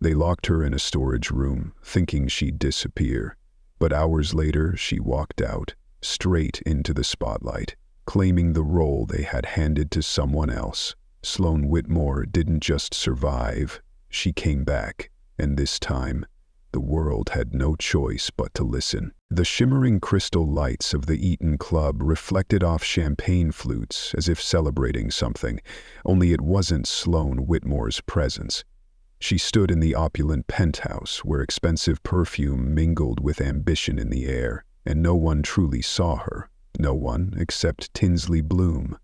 They locked her in a storage room, thinking she'd disappear. But hours later, she walked out, straight into the spotlight, claiming the role they had handed to someone else. Sloan Whitmore didn't just survive, she came back, and this time, the world had no choice but to listen. The shimmering crystal lights of the Eton Club reflected off champagne flutes as if celebrating something, only it wasn't Sloan Whitmore's presence. She stood in the opulent penthouse where expensive perfume mingled with ambition in the air, and no one truly saw her, no one except Tinsley Bloom.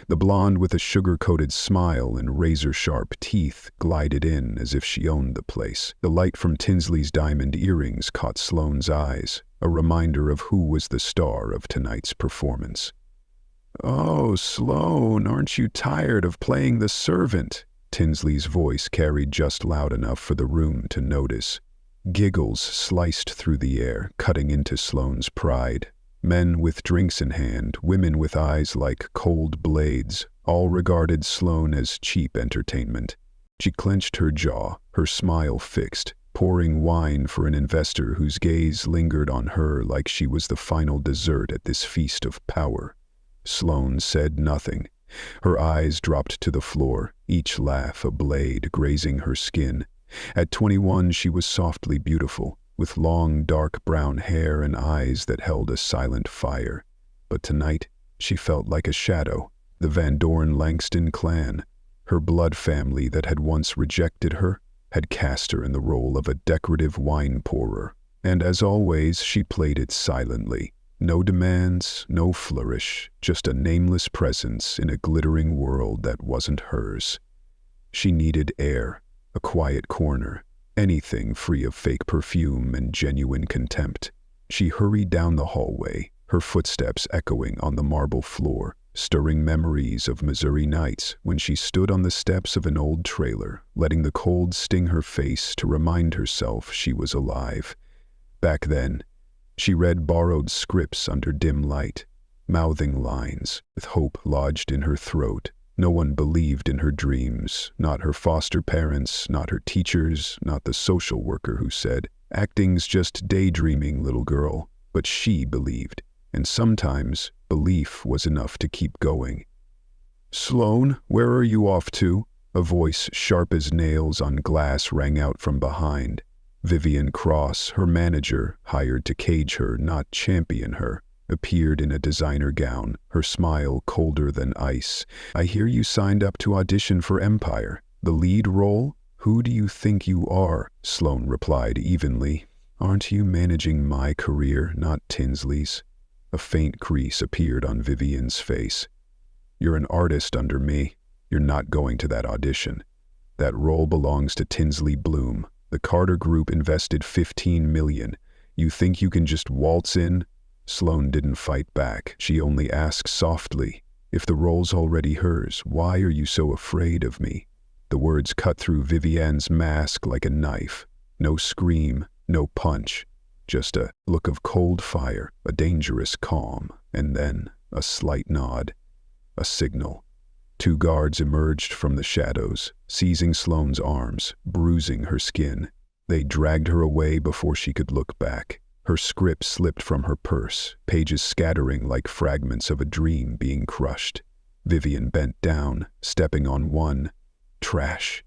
The blonde with a sugar-coated smile and razor-sharp teeth glided in as if she owned the place. The light from Tinsley's diamond earrings caught Sloane's eyes, a reminder of who was the star of tonight's performance. "Oh, Sloan, aren't you tired of playing the servant?" Tinsley's voice carried just loud enough for the room to notice. Giggles sliced through the air, cutting into Sloane's pride. Men with drinks in hand, women with eyes like cold blades, all regarded Sloan as cheap entertainment. She clenched her jaw, her smile fixed, pouring wine for an investor whose gaze lingered on her like she was the final dessert at this feast of power. Sloan said nothing. Her eyes dropped to the floor, each laugh a blade grazing her skin. At 21, she was softly beautiful, with long, dark brown hair and eyes that held a silent fire. But tonight, she felt like a shadow, the Van Dorn Langston clan. Her blood family that had once rejected her had cast her in the role of a decorative wine pourer. And as always, she played it silently. No demands, no flourish, just a nameless presence in a glittering world that wasn't hers. She needed air, a quiet corner, anything free of fake perfume and genuine contempt. She hurried down the hallway, her footsteps echoing on the marble floor, stirring memories of Missouri nights when she stood on the steps of an old trailer, letting the cold sting her face to remind herself she was alive. Back then, she read borrowed scripts under dim light, mouthing lines with hope lodged in her throat. No one believed in her dreams, not her foster parents, not her teachers, not the social worker who said, "Acting's just daydreaming, little girl." But she believed, and sometimes belief was enough to keep going. "Sloan, where are you off to?" A voice sharp as nails on glass rang out from behind. Vivian Cross, her manager, hired to cage her, not champion her, appeared in a designer gown, her smile colder than ice. "I hear you signed up to audition for Empire. The lead role? Who do you think you are?" Sloan replied evenly. "Aren't you managing my career, not Tinsley's?" A faint crease appeared on Vivian's face. "You're an artist under me. You're not going to that audition. That role belongs to Tinsley Bloom. The Carter Group invested $15 million. You think you can just waltz in?" Sloan didn't fight back. She only asked softly, "If the role's already hers, why are you so afraid of me?" The words cut through Vivian's mask like a knife. No scream, no punch. Just a look of cold fire, a dangerous calm, and then a slight nod. A signal. 2 guards emerged from the shadows, seizing Sloane's arms, bruising her skin. They dragged her away before she could look back. Her script slipped from her purse, pages scattering like fragments of a dream being crushed. Vivian bent down, stepping on one. Trash.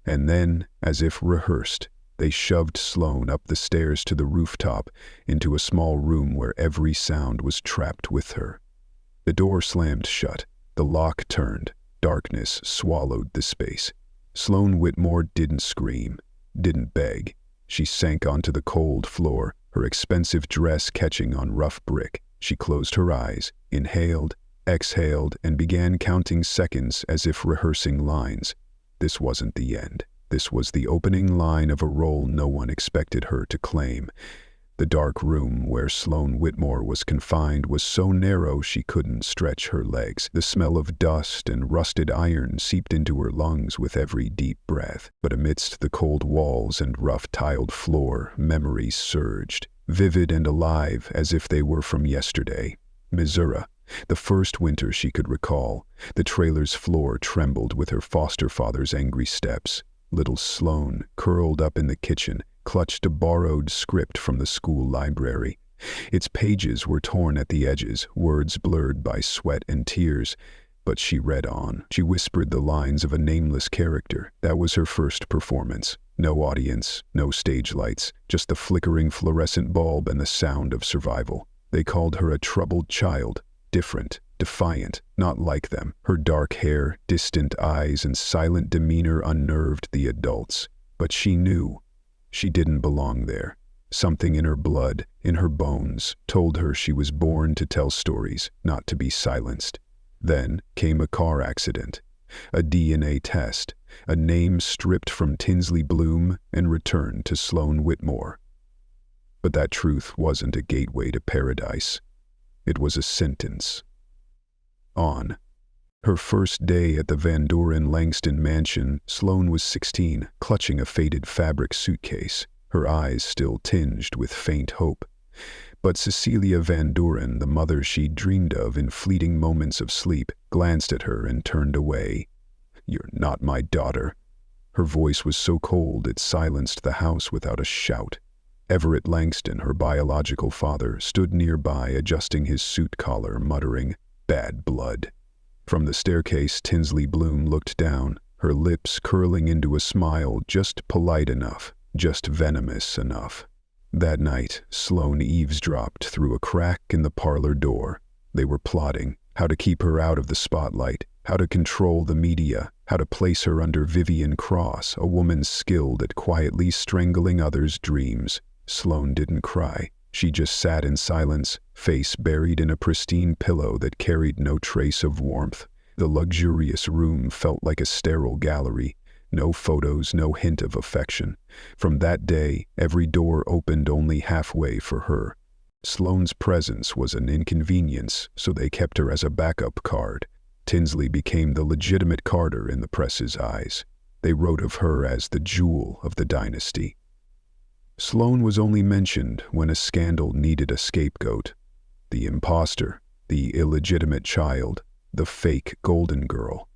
And then, as if rehearsed, they shoved Sloan up the stairs to the rooftop, into a small room where every sound was trapped with her. The door slammed shut. The lock turned. Darkness swallowed the space. Sloan Whitmore didn't scream, didn't beg. She sank onto the cold floor, her expensive dress catching on rough brick. She closed her eyes, inhaled, exhaled, and began counting seconds as if rehearsing lines. This wasn't the end. This was the opening line of a role no one expected her to claim. The dark room where Sloan Whitmore was confined was so narrow she couldn't stretch her legs. The smell of dust and rusted iron seeped into her lungs with every deep breath. But amidst the cold walls and rough tiled floor, memories surged, vivid and alive as if they were from yesterday. Missouri, the first winter she could recall. The trailer's floor trembled with her foster father's angry steps. Little Sloan, curled up in the kitchen, clutched a borrowed script from the school library. Its pages were torn at the edges, words blurred by sweat and tears, but she read on. She whispered the lines of a nameless character. That was her first performance. No audience, no stage lights, just the flickering fluorescent bulb and the sound of survival. They called her a troubled child, different, defiant, not like them. Her dark hair, distant eyes, and silent demeanor unnerved the adults. But she knew she didn't belong there. Something in her blood, in her bones, told her she was born to tell stories, not to be silenced. Then came a car accident, a DNA test, a name stripped from Tinsley Bloom and returned to Sloan Whitmore. But that truth wasn't a gateway to paradise. It was a sentence. On her first day at the Van Doren Langston mansion, Sloan was 16, clutching a faded fabric suitcase, her eyes still tinged with faint hope. But Cecilia Van Doren, the mother she'd dreamed of in fleeting moments of sleep, glanced at her and turned away. "You're not my daughter." Her voice was so cold it silenced the house without a shout. Everett Langston, her biological father, stood nearby adjusting his suit collar, muttering, "Bad blood." From the staircase, Tinsley Bloom looked down, her lips curling into a smile just polite enough, just venomous enough. That night, Sloan eavesdropped through a crack in the parlor door. They were plotting how to keep her out of the spotlight, how to control the media, how to place her under Vivian Cross, a woman skilled at quietly strangling others' dreams. Sloan didn't cry. She just sat in silence, face buried in a pristine pillow that carried no trace of warmth. The luxurious room felt like a sterile gallery. No photos, no hint of affection. From that day, every door opened only halfway for her. Sloan's presence was an inconvenience, so they kept her as a backup card. Tinsley became the legitimate Carter in the press's eyes. They wrote of her as the jewel of the dynasty. Sloan was only mentioned when a scandal needed a scapegoat. The imposter, the illegitimate child, the fake golden girl.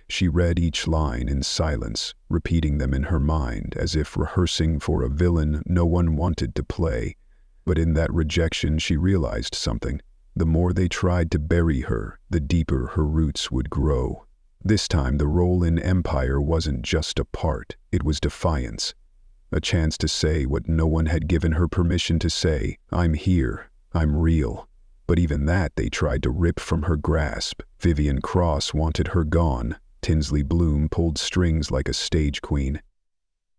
She read each line in silence, repeating them in her mind as if rehearsing for a villain no one wanted to play. But in that rejection she realized something. The more they tried to bury her, the deeper her roots would grow. This time the role in Empire wasn't just a part, it was defiance. A chance to say what no one had given her permission to say, "I'm here, I'm real." But even that they tried to rip from her grasp. Vivian Cross wanted her gone. Tinsley Bloom pulled strings like a stage queen.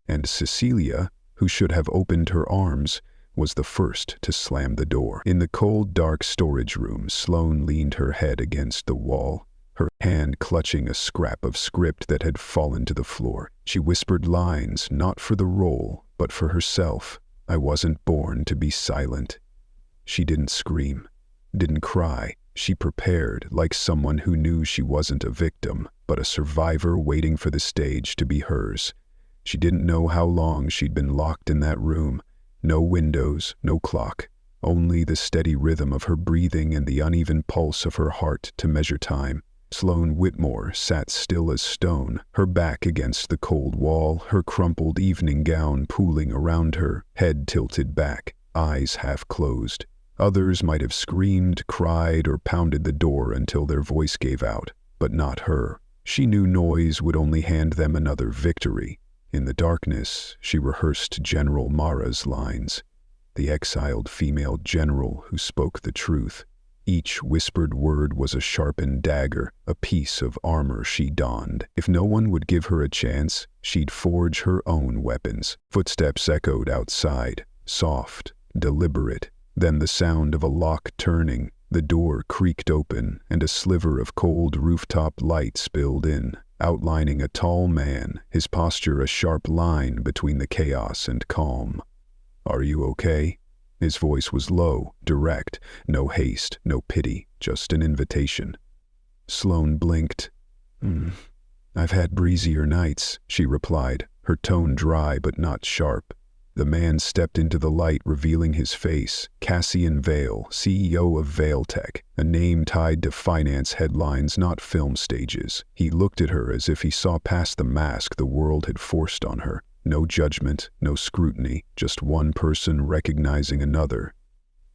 And Cecilia, who should have opened her arms, was the first to slam the door. In the cold, dark storage room, Sloan leaned her head against the wall, her hand clutching a scrap of script that had fallen to the floor. She whispered lines, not for the role, but for herself. "I wasn't born to be silent." She didn't scream, didn't cry. She prepared, like someone who knew she wasn't a victim, but a survivor waiting for the stage to be hers. She didn't know how long she'd been locked in that room. No windows, no clock, only the steady rhythm of her breathing and the uneven pulse of her heart to measure time. Sloan Whitmore sat still as stone, her back against the cold wall, her crumpled evening gown pooling around her, head tilted back, eyes half closed. Others might have screamed, cried, or pounded the door until their voice gave out, but not her. She knew noise would only hand them another victory. In the darkness, she rehearsed General Mara's lines, the exiled female general who spoke the truth. Each whispered word was a sharpened dagger, a piece of armor she donned. If no one would give her a chance, she'd forge her own weapons. Footsteps echoed outside, soft, deliberate. Then the sound of a lock turning, the door creaked open, and a sliver of cold rooftop light spilled in, outlining a tall man, his posture a sharp line between the chaos and calm. "Are you okay?" His voice was low, direct, no haste, no pity, just an invitation. Sloan blinked. "I've had breezier nights," she replied, her tone dry but not sharp. The man stepped into the light, revealing his face. Cassian Vale, CEO of Vale Tech, a name tied to finance headlines, not film stages. He looked at her as if he saw past the mask the world had forced on her. No judgment, no scrutiny, just one person recognizing another.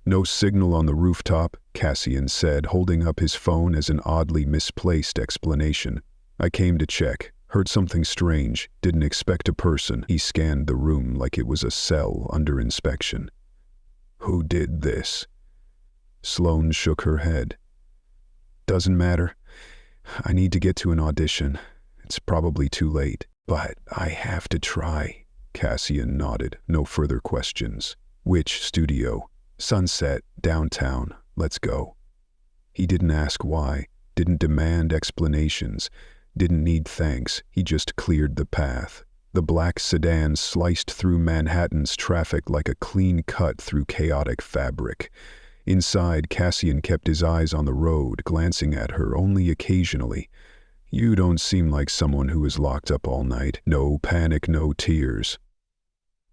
"No signal on the rooftop," Cassian said, holding up his phone as an oddly misplaced explanation. "I came to check. Heard something strange. Didn't expect a person." He scanned the room like it was a cell under inspection. "Who did this?" Sloan shook her head. "Doesn't matter. I need to get to an audition. It's probably too late. But I have to try." Cassian nodded. No further questions. "Which studio?" "Sunset, downtown. Let's go." He didn't ask why, didn't demand explanations, didn't need thanks. He just cleared the path. The black sedan sliced through Manhattan's traffic like a clean cut through chaotic fabric. Inside, Cassian kept his eyes on the road, glancing at her only occasionally. "You don't seem like someone who is locked up all night. No panic, no tears."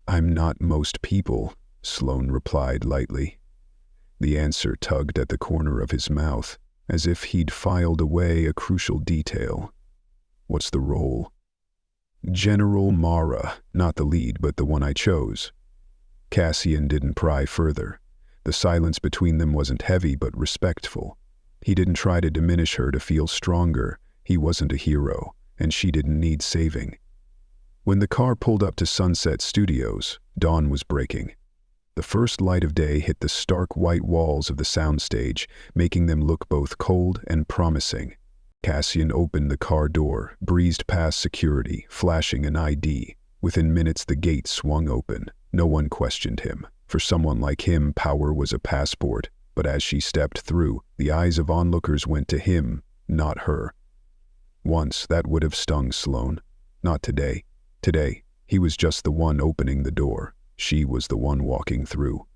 "I'm not most people," Sloan replied lightly. The answer tugged at the corner of his mouth, as if he'd filed away a crucial detail. "What's the role?" "General Mara, not the lead, but the one I chose." Cassian didn't pry further. The silence between them wasn't heavy but respectful. He didn't try to diminish her to feel stronger. He wasn't a hero, and she didn't need saving. When the car pulled up to Sunset Studios, dawn was breaking. The first light of day hit the stark white walls of the soundstage, making them look both cold and promising. Cassian opened the car door, breezed past security, flashing an ID. Within minutes, the gate swung open. No one questioned him. For someone like him, power was a passport. But as she stepped through, the eyes of onlookers went to him, not her. Once, that would have stung Sloan. Not today. Today, he was just the one opening the door. She was the one walking through.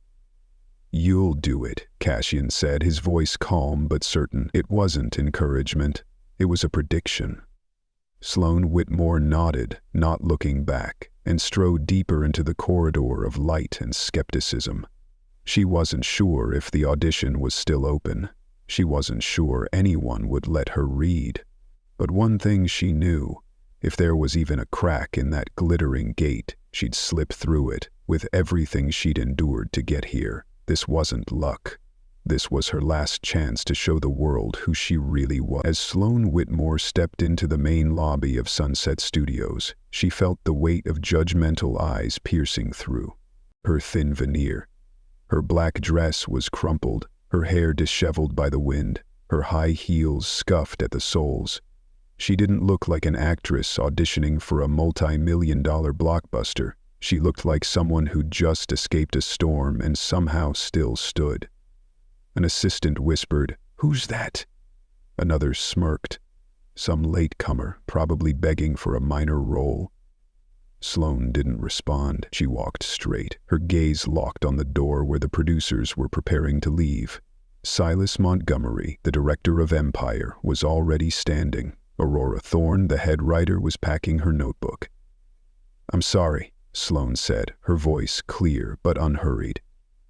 "You'll do it," Cassian said, his voice calm but certain. It wasn't encouragement. It was a prediction. Sloan Whitmore nodded, not looking back, and strode deeper into the corridor of light and skepticism. She wasn't sure if the audition was still open. She wasn't sure anyone would let her read. But one thing she knew, if there was even a crack in that glittering gate, she'd slip through it, with everything she'd endured to get here. This wasn't luck. This was her last chance to show the world who she really was. As Sloan Whitmore stepped into the main lobby of Sunset Studios, she felt the weight of judgmental eyes piercing through her thin veneer. Her black dress was crumpled, her hair disheveled by the wind, her high heels scuffed at the soles. She didn't look like an actress auditioning for a multi-million-dollar blockbuster. She looked like someone who'd just escaped a storm and somehow still stood. An assistant whispered, "Who's that?" Another smirked. Some latecomer, probably begging for a minor role. Sloan didn't respond. She walked straight, her gaze locked on the door where the producers were preparing to leave. Silas Montgomery, the director of Empire, was already standing. Aurora Thorne, the head writer, was packing her notebook. "I'm sorry," Sloan said, her voice clear but unhurried.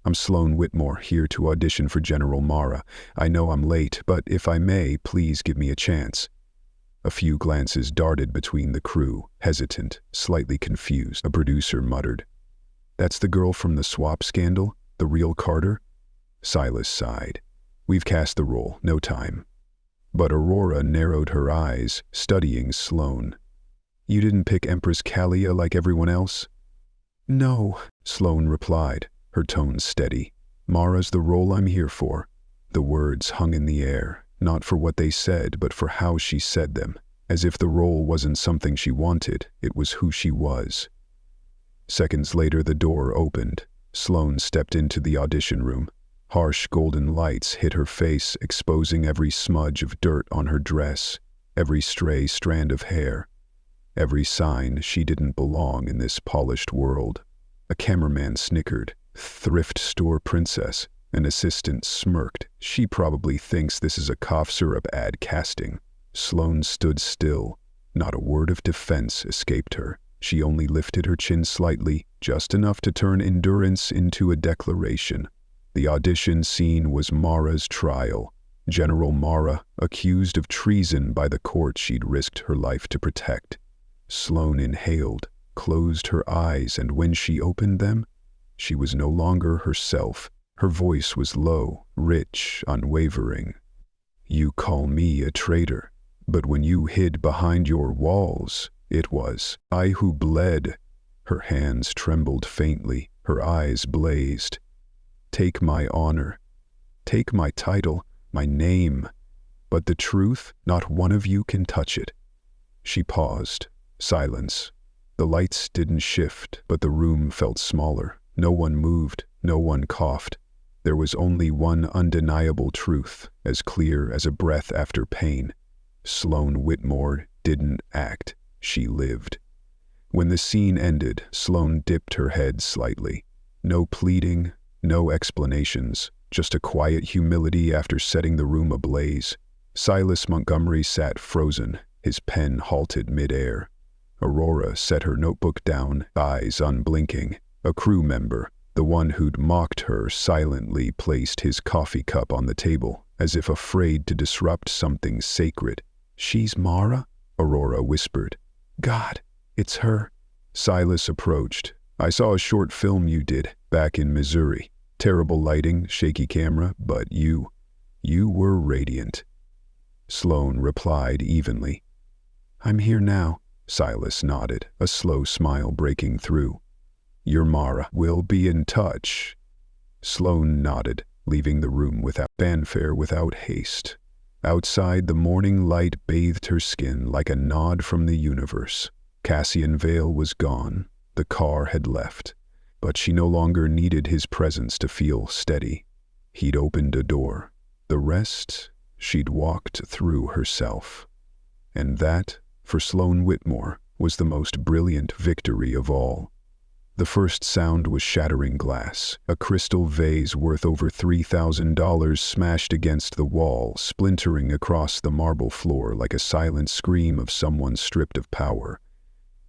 "I'm Sloan Whitmore, here to audition for General Mara. I know I'm late, but if I may, please give me a chance." A few glances darted between the crew, hesitant, slightly confused. A producer muttered, "That's the girl from the swap scandal? The real Carter?" Silas sighed. "We've cast the role, no time." But Aurora narrowed her eyes, studying Sloan. "You didn't pick Empress Kalia like everyone else?" "No," Sloan replied, her tone steady. "Mara's the role I'm here for." The words hung in the air, not for what they said, but for how she said them. As if the role wasn't something she wanted, it was who she was. Seconds later, the door opened. Sloan stepped into the audition room. Harsh golden lights hit her face, exposing every smudge of dirt on her dress, every stray strand of hair, every sign she didn't belong in this polished world. A cameraman snickered. "Thrift store princess." An assistant smirked. "She probably thinks this is a cough syrup ad casting." Sloan stood still. Not a word of defense escaped her. She only lifted her chin slightly, just enough to turn endurance into a declaration. The audition scene was Mara's trial. General Mara, accused of treason by the court she'd risked her life to protect. Sloan inhaled, closed her eyes, and when she opened them, she was no longer herself. Her voice was low, rich, unwavering. "You call me a traitor, but when you hid behind your walls, it was I who bled." Her hands trembled faintly, her eyes blazed. "Take my honor, take my title, my name, but the truth, not one of you can touch it." She paused. Silence. The lights didn't shift, but the room felt smaller. No one moved, no one coughed. There was only one undeniable truth, as clear as a breath after pain. Sloan Whitmore didn't act, she lived. When the scene ended, Sloan dipped her head slightly. No pleading, no explanations, just a quiet humility after setting the room ablaze. Silas Montgomery sat frozen, his pen halted mid-air. Aurora set her notebook down, eyes unblinking. A crew member, the one who'd mocked her, silently placed his coffee cup on the table, as if afraid to disrupt something sacred. "She's Mara?" Aurora whispered. "God, it's her." Silas approached. "I saw a short film you did, back in Missouri. Terrible lighting, shaky camera, but you were radiant." Sloan replied evenly. "I'm here now." Silas nodded, a slow smile breaking through. "Your Mara will be in touch." Sloan nodded, leaving the room without fanfare, without haste. Outside, the morning light bathed her skin like a nod from the universe. Cassian Vale was gone. The car had left. But she no longer needed his presence to feel steady. He'd opened a door. The rest, she'd walked through herself. And that, for Sloan Whitmore, was the most brilliant victory of all. The first sound was shattering glass, a crystal vase worth over $3,000 smashed against the wall, splintering across the marble floor like a silent scream of someone stripped of power.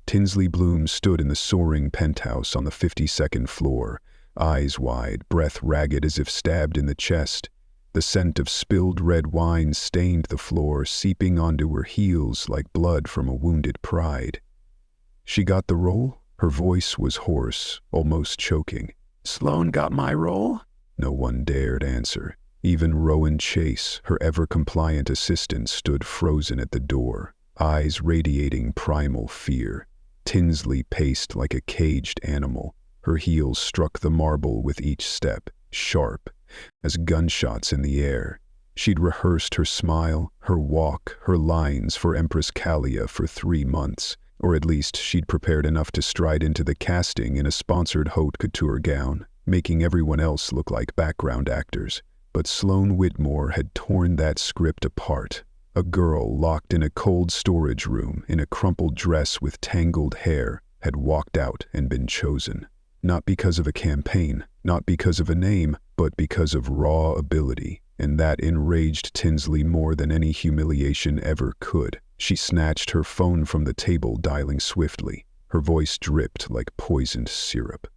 Tinsley Bloom stood in the soaring penthouse on the 52nd floor, eyes wide, breath ragged as if stabbed in the chest. The scent of spilled red wine stained the floor, seeping onto her heels like blood from a wounded pride. She got the role? Her voice was hoarse, almost choking. "Sloan got my role?" No one dared answer. Even Rowan Chase, her ever-compliant assistant, stood frozen at the door, eyes radiating primal fear. Tinsley paced like a caged animal. Her heels struck the marble with each step, sharp as gunshots in the air. She'd rehearsed her smile, her walk, her lines for Empress Callia for 3 months. Or at least she'd prepared enough to stride into the casting in a sponsored haute couture gown, making everyone else look like background actors. But Sloan Whitmore had torn that script apart. A girl locked in a cold storage room in a crumpled dress with tangled hair had walked out and been chosen. Not because of a campaign, not because of a name, but because of raw ability. And that enraged Tinsley more than any humiliation ever could. She snatched her phone from the table, dialing swiftly. Her voice dripped like poisoned syrup.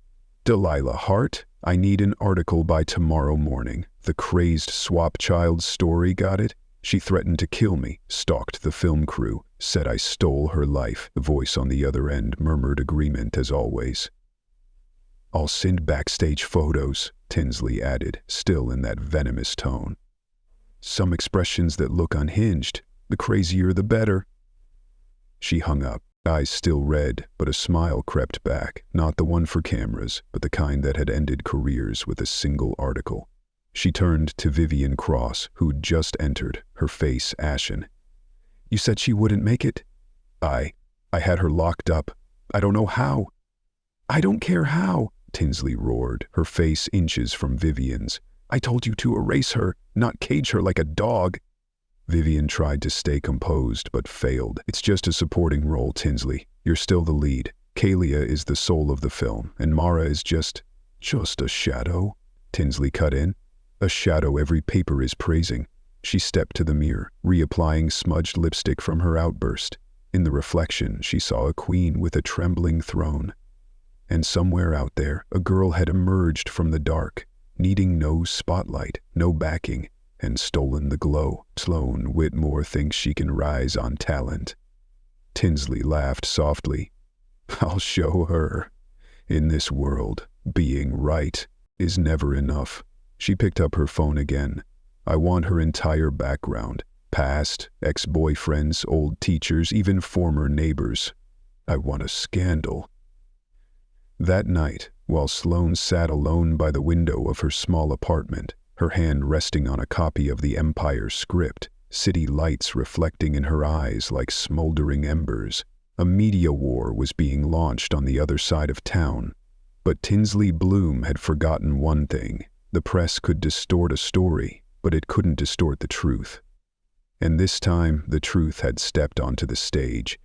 "Delilah Hart, I need an article by tomorrow morning. The crazed swap child story, got it? She threatened to kill me, stalked the film crew, said I stole her life." The voice on the other end murmured agreement as always. "I'll send backstage photos," Tinsley added, still in that venomous tone. "Some expressions that look unhinged. The crazier the better." She hung up, eyes still red, but a smile crept back, not the one for cameras, but the kind that had ended careers with a single article. She turned to Vivian Cross, who'd just entered, her face ashen. "You said she wouldn't make it?" I had her locked up. I don't know how." "I don't care how," Tinsley roared, her face inches from Vivian's. "I told you to erase her, not cage her like a dog." Vivian tried to stay composed, but failed. "It's just a supporting role, Tinsley. You're still the lead. Callia is the soul of the film, and Mara is just a shadow," Tinsley cut in. "A shadow every paper is praising." She stepped to the mirror, reapplying smudged lipstick from her outburst. In the reflection, she saw a queen with a trembling throne. And somewhere out there, a girl had emerged from the dark, needing no spotlight, no backing, and stolen the glow. Sloan Whitmore thinks she can rise on talent. Tinsley laughed softly. I'll show her. In this world, being right is never enough. She picked up her phone again. I want her entire background. Past, ex-boyfriends, old teachers, even former neighbors. I want a scandal. That night, while Sloan sat alone by the window of her small apartment, her hand resting on a copy of the Empire script, city lights reflecting in her eyes like smoldering embers, a media war was being launched on the other side of town. But Tinsley Bloom had forgotten one thing. The press could distort a story, but it couldn't distort the truth. And this time, the truth had stepped onto the stage.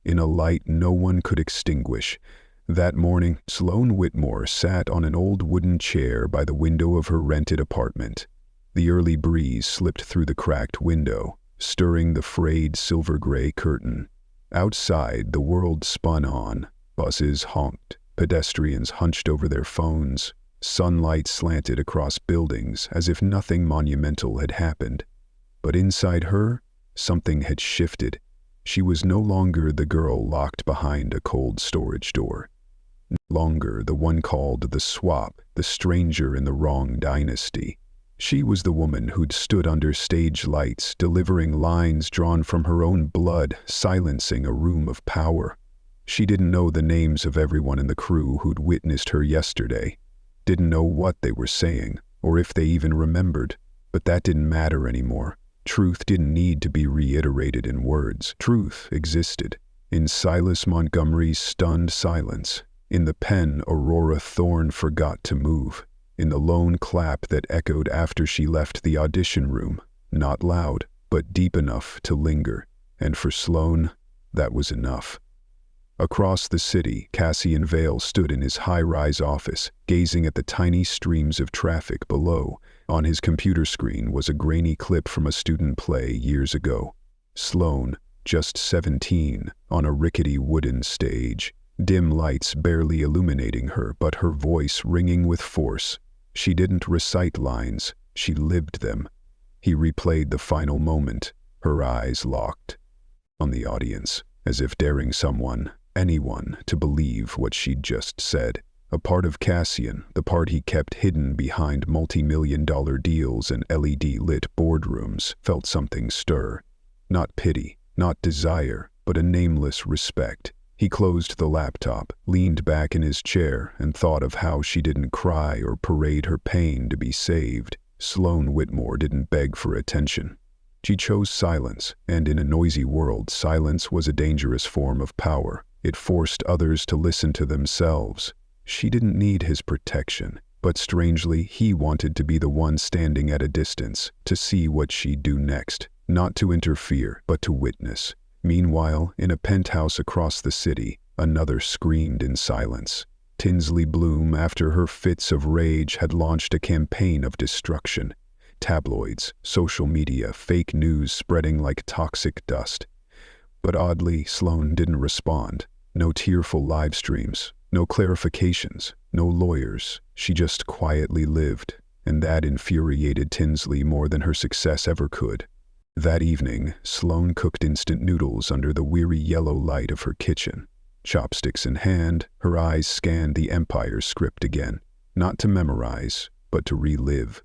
In a light no one could extinguish, that morning, Sloan Whitmore sat on an old wooden chair by the window of her rented apartment. The early breeze slipped through the cracked window, stirring the frayed silver-gray curtain. Outside, the world spun on. Buses honked, pedestrians hunched over their phones. Sunlight slanted across buildings as if nothing monumental had happened. But inside her, something had shifted. She was no longer the girl locked behind a cold storage door. No longer the one called the swap, the stranger in the wrong dynasty. She was the woman who'd stood under stage lights, delivering lines drawn from her own blood, silencing a room of power. She didn't know the names of everyone in the crew who'd witnessed her yesterday, didn't know what they were saying, or if they even remembered, but that didn't matter anymore. Truth didn't need to be reiterated in words. Truth existed in Silas Montgomery's stunned silence, in the pen Aurora Thorne forgot to move, in the lone clap that echoed after she left the audition room, not loud, but deep enough to linger. And for Sloan, that was enough. Across the city, Cassian Vale stood in his high-rise office, gazing at the tiny streams of traffic below. On his computer screen was a grainy clip from a student play years ago. Sloan, just 17, on a rickety wooden stage. Dim lights barely illuminating her, but her voice ringing with force. She didn't recite lines, she lived them. He replayed the final moment, her eyes locked on the audience, as if daring someone, anyone, to believe what she'd just said. A part of Cassian, the part he kept hidden behind multi-million-dollar deals and LED-lit boardrooms, felt something stir. Not pity, not desire, but a nameless respect. He closed the laptop, leaned back in his chair, and thought of how she didn't cry or parade her pain to be saved. Sloan Whitmore didn't beg for attention. She chose silence, and in a noisy world, silence was a dangerous form of power. It forced others to listen to themselves. She didn't need his protection, but strangely, he wanted to be the one standing at a distance, to see what she'd do next, not to interfere, but to witness. Meanwhile, in a penthouse across the city, another screamed in silence. Tinsley Bloom, after her fits of rage, had launched a campaign of destruction. Tabloids, social media, fake news spreading like toxic dust. But oddly, Sloan didn't respond. No tearful live streams, no clarifications, no lawyers. She just quietly lived, and that infuriated Tinsley more than her success ever could. That evening, Sloan cooked instant noodles under the weary yellow light of her kitchen. Chopsticks in hand, her eyes scanned the Empire script again, not to memorize, but to relive.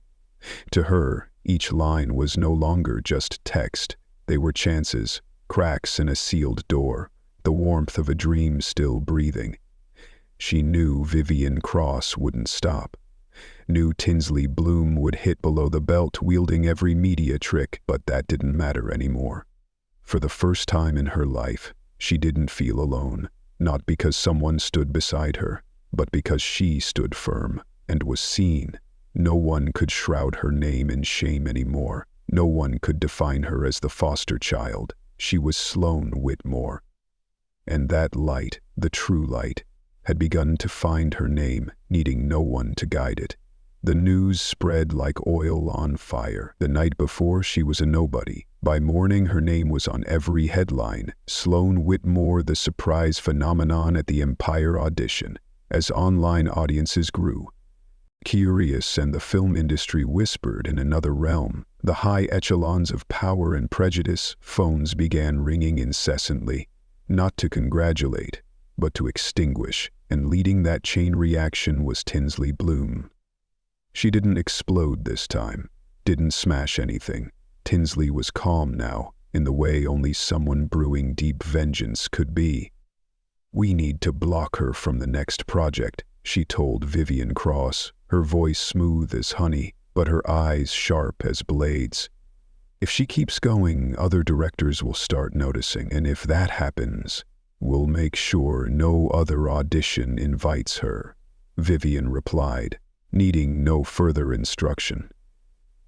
To her, each line was no longer just text. They were chances, cracks in a sealed door, the warmth of a dream still breathing. She knew Vivian Cross wouldn't stop. Knew Tinsley Bloom would hit below the belt wielding every media trick, but that didn't matter anymore. For the first time in her life, she didn't feel alone, not because someone stood beside her, but because she stood firm and was seen. No one could shroud her name in shame anymore. No one could define her as the foster child. She was Sloan Whitmore. And that light, the true light, had begun to find her name, needing no one to guide it. The news spread like oil on fire. The night before, she was a nobody. By morning, her name was on every headline. Sloan Whitmore, the surprise phenomenon at the Empire audition. As online audiences grew curious and the film industry whispered in another realm, the high echelons of power and prejudice, phones began ringing incessantly, not to congratulate, but to extinguish, and leading that chain reaction was Tinsley Bloom. She didn't explode this time, didn't smash anything. Tinsley was calm now, in the way only someone brewing deep vengeance could be. "We need to block her from the next project," she told Vivian Cross, her voice smooth as honey, but her eyes sharp as blades. "If she keeps going, other directors will start noticing, and if that happens, we'll make sure no other audition invites her," Vivian replied, needing no further instruction.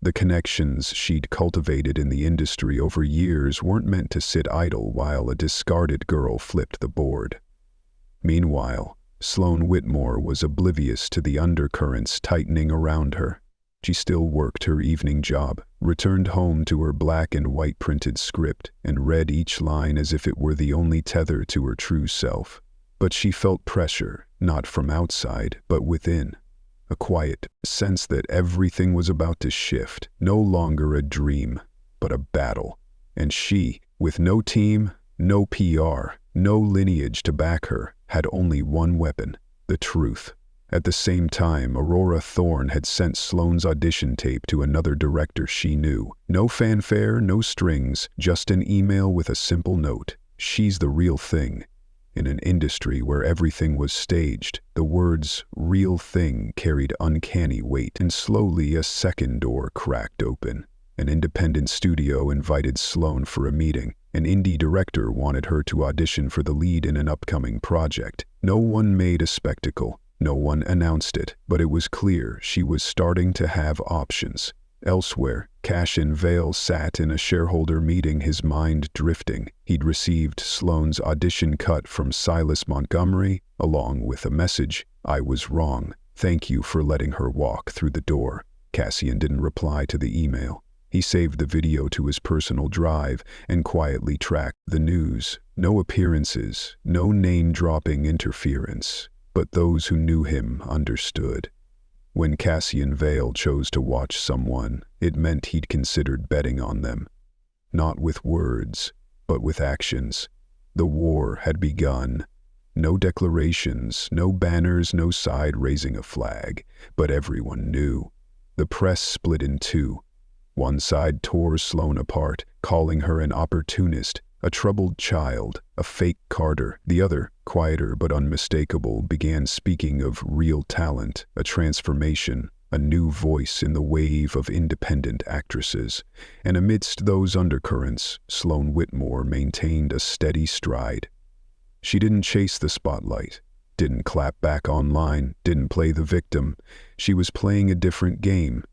The connections she'd cultivated in the industry over years weren't meant to sit idle while a discarded girl flipped the board. Meanwhile, Sloan Whitmore was oblivious to the undercurrents tightening around her. She still worked her evening job, returned home to her black and white printed script, and read each line as if it were the only tether to her true self. But she felt pressure, not from outside, but within. A quiet sense that everything was about to shift, no longer a dream, but a battle. And she, with no team, no PR, no lineage to back her, had only one weapon: the truth. At the same time, Aurora Thorne had sent Sloan's audition tape to another director she knew. No fanfare, no strings, just an email with a simple note: "She's the real thing." In an industry where everything was staged, the words "real thing" carried uncanny weight, and slowly a second door cracked open. An independent studio invited Sloan for a meeting. An indie director wanted her to audition for the lead in an upcoming project. No one made a spectacle, no one announced it, but it was clear she was starting to have options. Elsewhere, Cassian Vale sat in a shareholder meeting, his mind drifting. He'd received Sloan's audition cut from Silas Montgomery, along with a message: "I was wrong. Thank you for letting her walk through the door." Cassian didn't reply to the email. He saved the video to his personal drive and quietly tracked the news. No appearances, no name-dropping interference, but those who knew him understood. When Cassian Vale chose to watch someone, it meant he'd considered betting on them. Not with words, but with actions. The war had begun. No declarations, no banners, no side raising a flag, but everyone knew. The press split in two. One side tore Sloan apart, calling her an opportunist, a troubled child, a fake Carter. The other, quieter but unmistakable, began speaking of real talent, a transformation, a new voice in the wave of independent actresses. And amidst those undercurrents, Sloan Whitmore maintained a steady stride. She didn't chase the spotlight, didn't clap back online, didn't play the victim. She was playing a different game,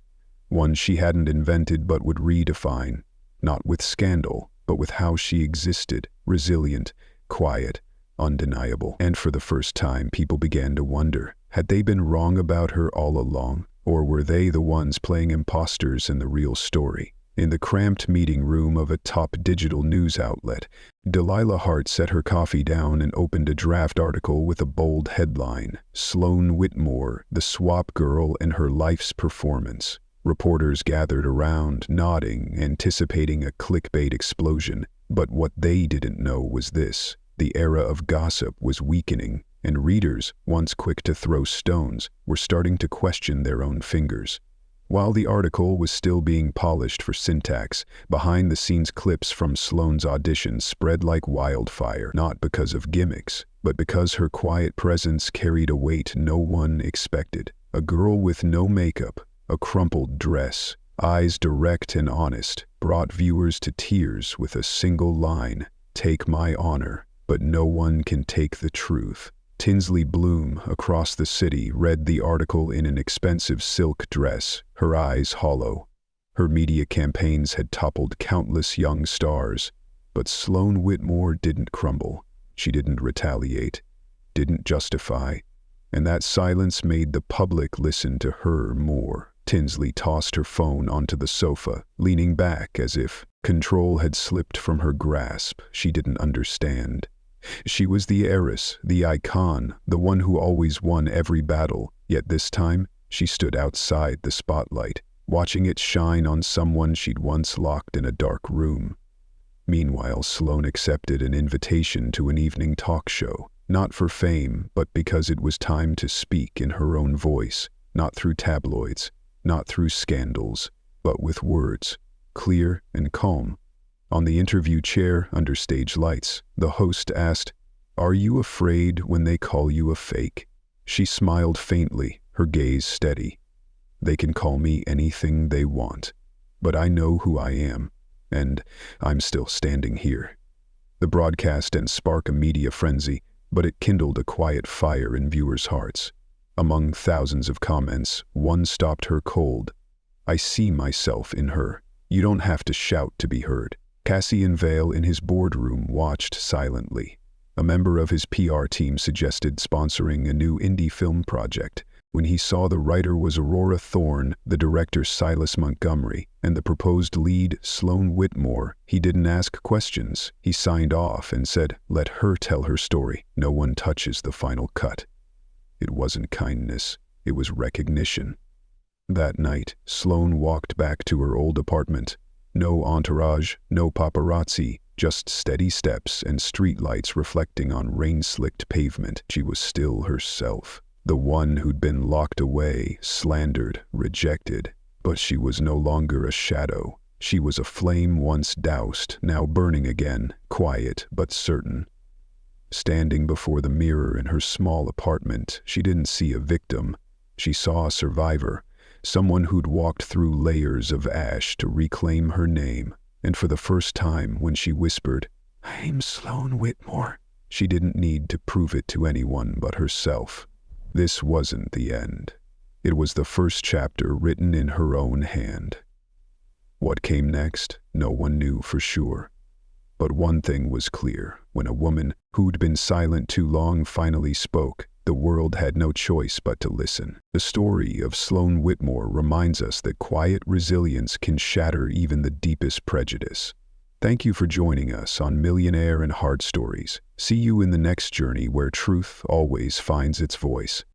one she hadn't invented but would redefine, not with scandal, but with how she existed, resilient, quiet, undeniable. And for the first time, people began to wonder, had they been wrong about her all along, or were they the ones playing imposters in the real story? In the cramped meeting room of a top digital news outlet, Delilah Hart set her coffee down and opened a draft article with a bold headline: "Sloan Whitmore, the swap girl and her life's performance." Reporters gathered around, nodding, anticipating a clickbait explosion. But what they didn't know was this: the era of gossip was weakening, and readers, once quick to throw stones, were starting to question their own fingers. While the article was still being polished for syntax, behind-the-scenes clips from Sloan's audition spread like wildfire, not because of gimmicks, but because her quiet presence carried a weight no one expected. A girl with no makeup, a crumpled dress, eyes direct and honest, brought viewers to tears with a single line: "Take my honor, but no one can take the truth." Tinsley Bloom, across the city, read the article in an expensive silk dress, her eyes hollow. Her media campaigns had toppled countless young stars, but Sloan Whitmore didn't crumble. She didn't retaliate, didn't justify, and that silence made the public listen to her more. Tinsley tossed her phone onto the sofa, leaning back as if control had slipped from her grasp. She didn't understand. She was the heiress, the icon, the one who always won every battle, yet this time she stood outside the spotlight, watching it shine on someone she'd once locked in a dark room. Meanwhile, Sloan accepted an invitation to an evening talk show, not for fame, but because it was time to speak in her own voice, not through tabloids, not through scandals, but with words, clear and calm. On the interview chair, under stage lights, the host asked, "Are you afraid when they call you a fake?" She smiled faintly, her gaze steady. "They can call me anything they want, but I know who I am, and I'm still standing here." The broadcast didn't spark a media frenzy, but it kindled a quiet fire in viewers' hearts. Among thousands of comments, one stopped her cold. "I see myself in her. You don't have to shout to be heard." Cassian Vale in his boardroom watched silently. A member of his PR team suggested sponsoring a new indie film project. When he saw the writer was Aurora Thorne, the director Silas Montgomery, and the proposed lead Sloan Whitmore, he didn't ask questions. He signed off and said, "Let her tell her story. No one touches the final cut." It wasn't kindness, it was recognition. That night, Sloan walked back to her old apartment. No entourage, no paparazzi, just steady steps and streetlights reflecting on rain-slicked pavement. She was still herself, the one who'd been locked away, slandered, rejected. But she was no longer a shadow. She was a flame once doused, now burning again, quiet but certain. Standing before the mirror in her small apartment, she didn't see a victim. She saw a survivor. Someone who'd walked through layers of ash to reclaim her name, and for the first time when she whispered, "I'm Sloan Whitmore," she didn't need to prove it to anyone but herself. This wasn't the end. It was the first chapter written in her own hand. What came next, no one knew for sure. But one thing was clear: when a woman who'd been silent too long finally spoke, the world had no choice but to listen. The story of Sloan Whitmore reminds us that quiet resilience can shatter even the deepest prejudice. Thank you for joining us on Millionaire and Hard Stories. See you in the next journey where truth always finds its voice.